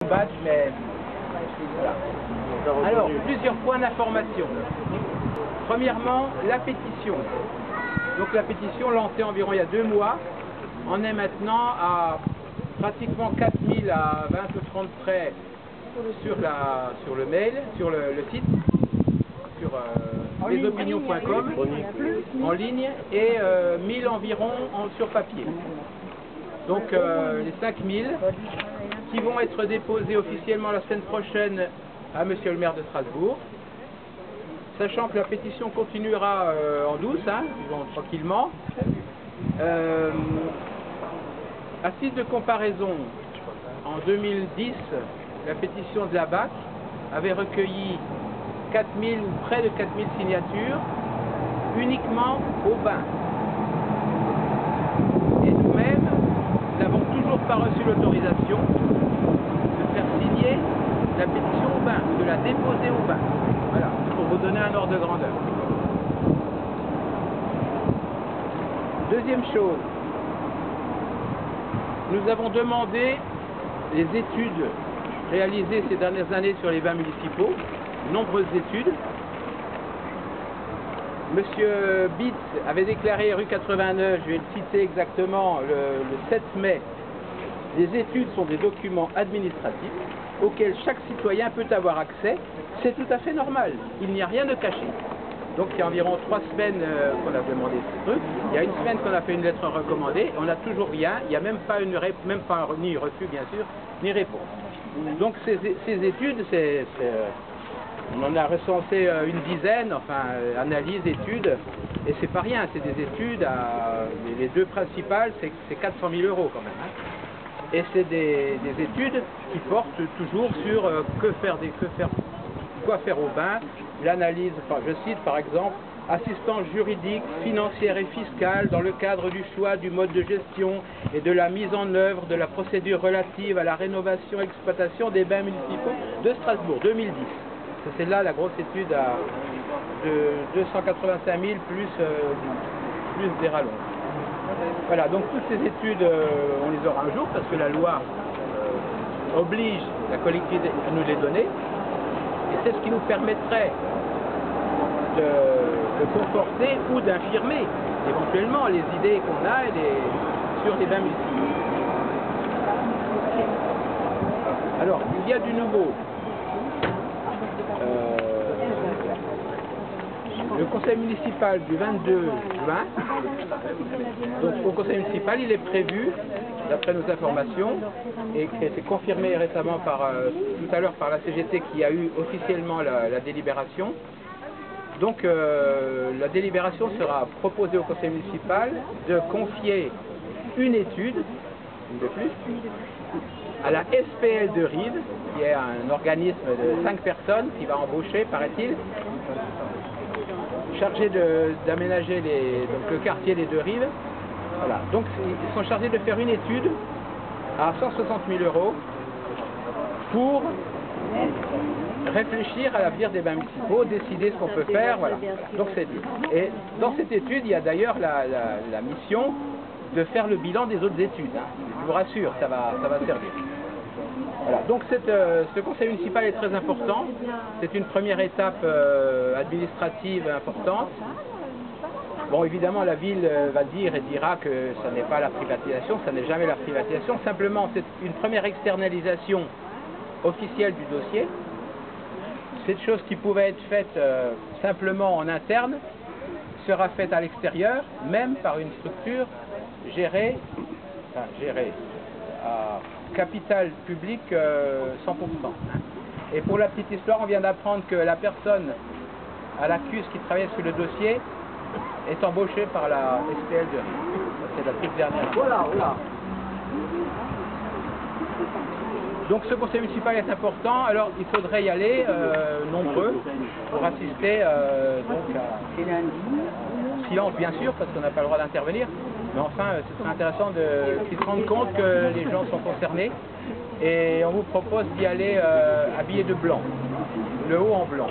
badge, mais voilà. Alors, plusieurs points d'information. Premièrement, la pétition. Donc la pétition lancée environ il y a 2 mois, en est maintenant à pratiquement 4000 à 20 ou 30 près sur le mail, sur le site, sur lesopinions.com, en ligne, et 1000 environ sur papier. Donc les 5000 qui vont être déposés officiellement la semaine prochaine à Monsieur le maire de Strasbourg. Sachant que la pétition continuera en douce, ils vont tranquillement. À titre de comparaison, en 2010, la pétition de la BAC avait recueilli 4000 ou près de 4000 signatures uniquement au bain. Et nous-mêmes, nous n'avons toujours pas reçu l'autorisation de faire signer la pétition au bain, de la déposer au bain. Voilà, pour vous donner un ordre de grandeur. Deuxième chose, nous avons demandé les études réalisées ces dernières années sur les bains municipaux, nombreuses études. Monsieur Bitz avait déclaré rue 89, je vais le citer exactement, le 7 mai, les études sont des documents administratifs auxquels chaque citoyen peut avoir accès. C'est tout à fait normal, il n'y a rien de caché. Donc il y a environ 3 semaines qu'on a demandé ce truc, il y a 1 semaine qu'on a fait une lettre recommandée, on n'a toujours rien, il n'y a même pas, ni refus bien sûr, ni réponse. Donc ces études, on en a recensé une dizaine, enfin analyses, études, et c'est pas rien, c'est des études, les 2 principales, c'est 400 000 € quand même. Et c'est des études qui portent toujours sur quoi faire au bain, l'analyse, je cite par exemple, assistance juridique, financière et fiscale dans le cadre du choix du mode de gestion et de la mise en œuvre de la procédure relative à la rénovation et exploitation des bains municipaux de Strasbourg, 2010. C'est là la grosse étude de 285 000 plus des rallonges. Voilà, donc toutes ces études, on les aura un jour parce que la loi oblige la collectivité à nous les donner. Et c'est ce qui nous permettrait de conforter ou d'infirmer éventuellement les idées qu'on a sur les bains municipaux. Alors, il y a du nouveau. Le conseil municipal du 22 juin, donc au conseil municipal, il est prévu, d'après nos informations, et qui a été confirmé récemment tout à l'heure par la CGT qui a eu officiellement la délibération. Donc la délibération sera proposée au conseil municipal de confier une étude, une de plus, à la SPL de Rives, qui est un organisme de 5 personnes qui va embaucher, paraît-il, chargé d'aménager le quartier des 2 Rives. Voilà. Donc ils sont chargés de faire une étude à 160 000 € pour réfléchir à l'avenir des bains municipaux, décider ce qu'on peut faire. Voilà. Donc c'est dit. Et dans cette étude, il y a d'ailleurs la mission de faire le bilan des autres études. Je vous rassure, ça va servir. Voilà. Donc ce conseil municipal est très important. C'est une première étape administrative importante. Bon, évidemment, la ville va dire et dira que ça n'est pas la privatisation, ça n'est jamais la privatisation. Simplement, c'est une première externalisation officielle du dossier. Cette chose qui pouvait être faite simplement en interne sera faite à l'extérieur, même par une structure gérée à capital public 100%. Et pour la petite histoire, on vient d'apprendre que la personne à l'accuse qui travaillait sur le dossier est embauchée par la SPL de Rives. C'est la toute dernière. Voilà. Donc ce conseil municipal est important, alors il faudrait y aller nombreux pour assister donc à silence bien sûr parce qu'on n'a pas le droit d'intervenir, mais enfin ce serait intéressant qu'ils se rendent compte que les gens sont concernés et on vous propose d'y aller habillé de blanc, le haut en blanc.